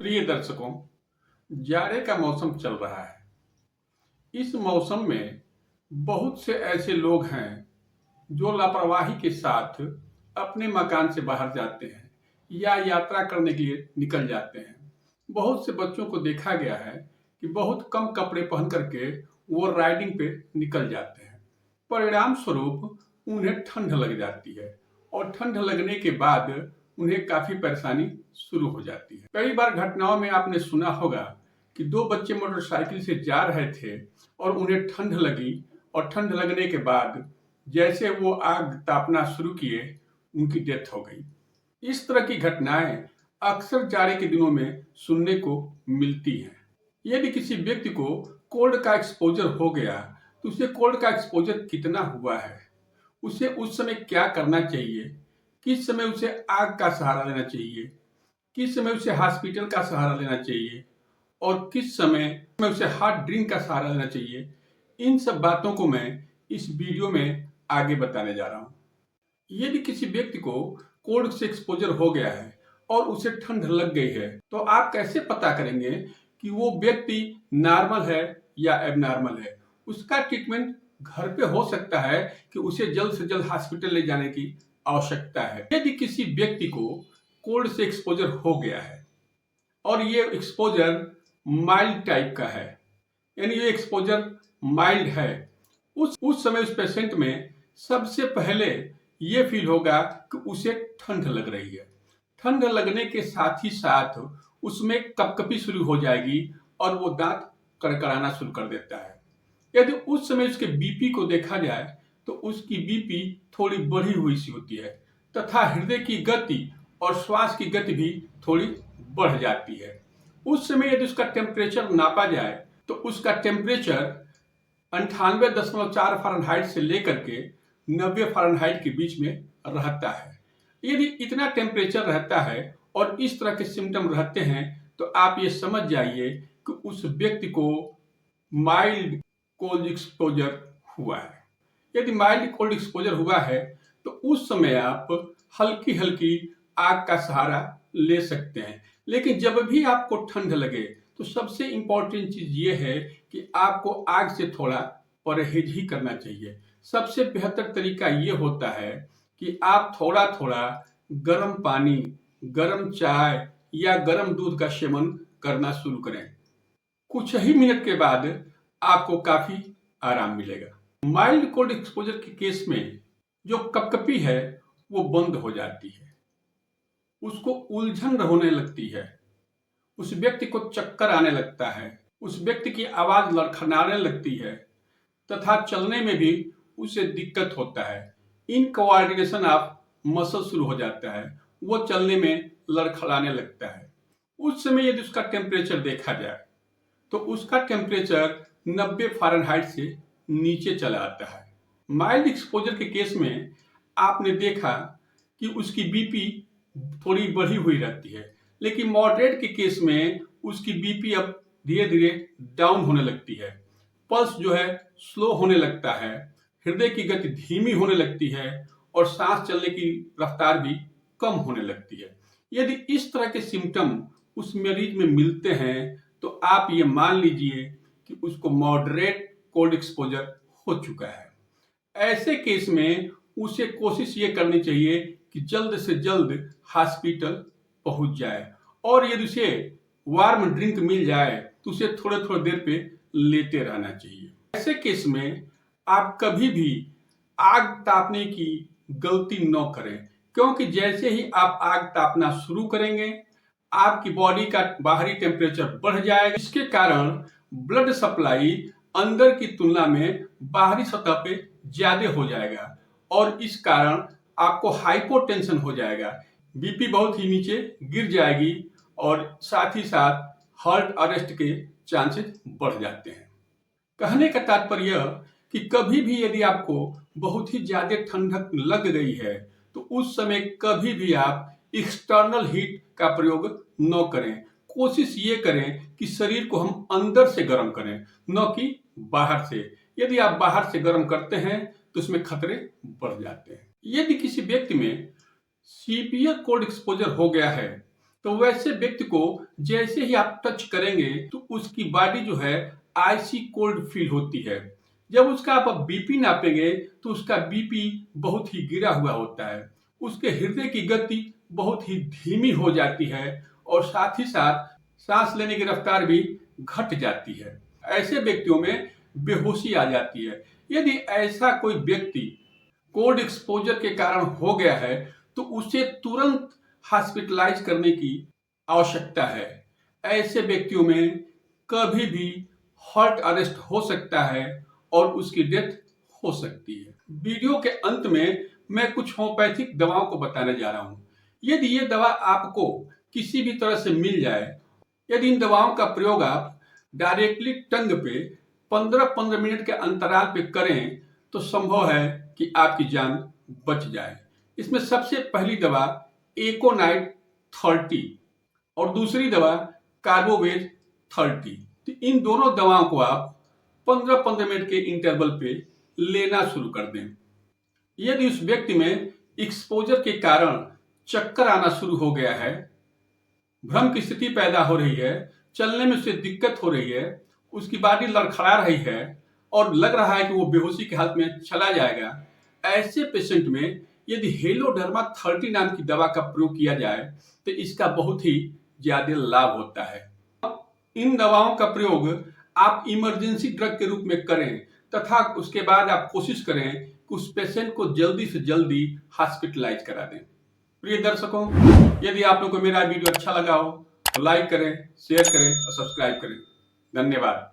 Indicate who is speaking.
Speaker 1: प्रिय दर्शकों, जाड़े का मौसम चल रहा है। इस मौसम में बहुत से ऐसे लोग हैं जो लापरवाही के साथ अपने मकान से बाहर जाते हैं या यात्रा करने के लिए निकल जाते हैं। बहुत से बच्चों को देखा गया है कि बहुत कम कपड़े पहन करके वो राइडिंग पे निकल जाते हैं। परिणाम स्वरूप उन्हें ठंड लग जाती है और ठंड लगने के बाद उन्हें काफी परेशानी शुरू हो जाती है। कई बार घटनाओं में आपने सुना होगा कि दो बच्चे मोटरसाइकिल से जा रहे थे और उन्हें ठंड लगी और ठंड लगने के बाद जैसे वो आग तापना शुरू किए, उनकी डेथ हो गई। इस तरह की घटनाएं अक्सर जाड़े के दिनों में सुनने को मिलती हैं। यदि किसी व्यक्ति को कोल्ड का एक्सपोजर हो गया तो उसे कोल्ड का एक्सपोजर कितना हुआ है, उसे उस समय क्या करना चाहिए, किस समय उसे आग का सहारा लेना चाहिए, किस समय उसे हॉस्पिटल का सहारा लेना चाहिए और किस समय उसे हार्ड ड्रिंक का सहारा लेना चाहिए, इन सब बातों को मैं इस वीडियो में आगे बताने जा रहा हूँ। यदि किसी व्यक्ति को कोल्ड से एक्सपोजर हो गया है और उसे ठंड लग गई है तो आप कैसे पता करेंगे कि वो व्यक्ति नॉर्मल है या एबनॉर्मल है। उसका ट्रीटमेंट घर पे हो सकता है कि उसे जल्द से जल्द हॉस्पिटल ले जाने की आवश्यकता है। यदि किसी व्यक्ति को कोल्ड से एक्सपोजर हो गया है और ये एक्सपोजर माइल्ड टाइप का है, यानी ये एक्सपोजर माइल्ड है, उस समय उस पेशेंट में सबसे पहले ये फील होगा कि उसे ठंड लग रही है। ठंड लगने के साथ ही साथ उसमें कपकपी शुरू हो जाएगी और वो दांत कड़कड़ाना शुरू कर देता है। यदि उस समय उसके बीपी को देखा जाए तो उसकी बीपी थोड़ी बढ़ी हुई सी होती है तथा हृदय की गति और श्वास की गति भी थोड़ी बढ़ जाती है। उस समय यदि उसका टेम्परेचर नापा जाए तो उसका टेम्परेचर 98.4 फ़ारेनहाइट से लेकर के 90 फ़ारेनहाइट के बीच में रहता है। यदि इतना टेम्परेचर रहता है और इस तरह के सिम्टम रहते हैं तो आप ये समझ जाइए कि उस व्यक्ति को माइल्ड कोल्ड एक्सपोजर हुआ है। यदि माइल्ड कोल्ड एक्सपोजर हुआ है तो उस समय आप हल्की हल्की आग का सहारा ले सकते हैं। लेकिन जब भी आपको ठंड लगे तो सबसे इम्पोर्टेंट चीज ये है कि आपको आग से थोड़ा परहेज ही करना चाहिए। सबसे बेहतर तरीका ये होता है कि आप थोड़ा थोड़ा गर्म पानी, गर्म चाय या गर्म दूध का सेवन करना शुरू करें। कुछ ही मिनट के बाद आपको काफी आराम मिलेगा। माइल्ड कोल्ड एक्सपोजर के केस में जो कपकपी है वो बंद हो जाती है, उसको उलझन होने लगती है, उस व्यक्ति को चक्कर आने लगता है, उस व्यक्ति की आवाज लड़खड़ाने लगती है तथा चलने में भी उसे दिक्कत होता है। इनकोऑर्डिनेशन ऑफ मसल शुरू हो जाता है, वो चलने में लड़खड़ाने लगता है। उस समय यदि उसका टेम्परेचर देखा जाए तो उसका टेम्परेचर 90 फ़ारेनहाइट से नीचे चला आता है। माइल्ड एक्सपोजर के केस में आपने देखा कि उसकी बीपी थोड़ी बढ़ी हुई रहती है, लेकिन मॉडरेट के केस में उसकी बीपी अब धीरे धीरे डाउन होने लगती है, पल्स जो है स्लो होने लगता है, हृदय की गति धीमी होने लगती है और सांस चलने की रफ्तार भी कम होने लगती है। यदि इस तरह के सिम्टम उस मरीज में मिलते हैं तो आप ये मान लीजिए कि उसको मॉडरेट कोल्ड एक्सपोजर हो चुका है। ऐसे केस में उसे कोशिश ये करनी चाहिए कि जल्द से जल्द हॉस्पिटल पहुंच जाए और यदि उसे वार्म ड्रिंक मिल जाए तो उसे थोड़े थोड़े देर पे लेते रहना चाहिए। ऐसे केस में आप कभी भी आग तापने की गलती न करें, क्योंकि जैसे ही आप आग तापना शुरू करेंगे आपकी बॉडी का बाहरी टेम्परेचर बढ़ जाएगा, इसके कारण ब्लड सप्लाई अंदर की तुलना में बाहरी सतह पे ज्यादा हो जाएगा और इस कारण आपको हाइपोटेंशन हो जाएगा, बीपी बहुत ही नीचे गिर जाएगी और साथ ही साथ हार्ट अरेस्ट के चांसेस बढ़ जाते हैं। कहने का तात्पर्य यह कि कभी भी यदि आपको बहुत ही ज्यादा ठंडक लग गई है तो उस समय कभी भी आप एक्सटर्नल हीट का प्रयोग न करें। कोशिश ये करें कि शरीर को हम अंदर से गर्म करें, न कि बाहर से। यदि आप बाहर से गर्म करते हैं तो उसमें खतरे बढ़ जाते हैं। यदि किसी व्यक्ति में सीवियर कोल्ड एक्सपोजर हो गया है तो वैसे व्यक्ति को जैसे ही आप टच करेंगे तो उसकी बॉडी जो है आइसी कोल्ड फील होती है। जब उसका आप बीपी नापेंगे तो उसका बीपी बहुत ही गिरा हुआ होता है, उसके हृदय की गति बहुत ही धीमी हो जाती है और साथ ही साथ सांस लेने की रफ्तार भी घट जाती है। ऐसे व्यक्तियों में बेहोशी आ जाती है। यदि ऐसा कोई व्यक्ति कोल्ड एक्सपोजर के कारण हो गया है तो उसे तुरंत हॉस्पिटलाइज करने की आवश्यकता है। ऐसे व्यक्तियों में कभी भी हार्ट अरेस्ट हो सकता है और उसकी डेथ हो सकती है। वीडियो के अंत में मैं कुछ होम्योपैथिक दवाओं को बताने जा रहा हूं। यदि ये दवा आपको किसी भी तरह से मिल जाए, यदि इन दवाओं का प्रयोग आप डायरेक्टली टंग पे 15-15 मिनट के अंतराल पे करें तो संभव है कि आपकी जान बच जाए। इसमें सबसे पहली दवा एकोनाइट 30 और दूसरी दवा कार्बोवेज 30। तो इन दोनों दवाओं को आप 15-15 मिनट के इंटरवल पे लेना शुरू कर दें। यदि उस व्यक्ति में एक्सपोजर के कारण चक्कर आना शुरू हो गया है, भ्रम की स्थिति पैदा हो रही है, चलने में उसे दिक्कत हो रही है, उसकी बॉडी लड़खड़ा रही है और लग रहा है कि वो बेहोशी की हालत में चला जाएगा, ऐसे पेशेंट में यदि हेलोडर्मा 30 नाम की दवा का प्रयोग किया जाए तो इसका बहुत ही ज्यादा लाभ होता है। इन दवाओं का प्रयोग आप इमरजेंसी ड्रग के रूप में करें तथा उसके बाद आप कोशिश करें कि उस पेशेंट को जल्दी से जल्दी हॉस्पिटलाइज करा दें। प्रिय दर्शकों, यदि आप लोगों को मेरा वीडियो अच्छा लगा हो तो लाइक करें, शेयर करें और सब्सक्राइब करें। धन्यवाद।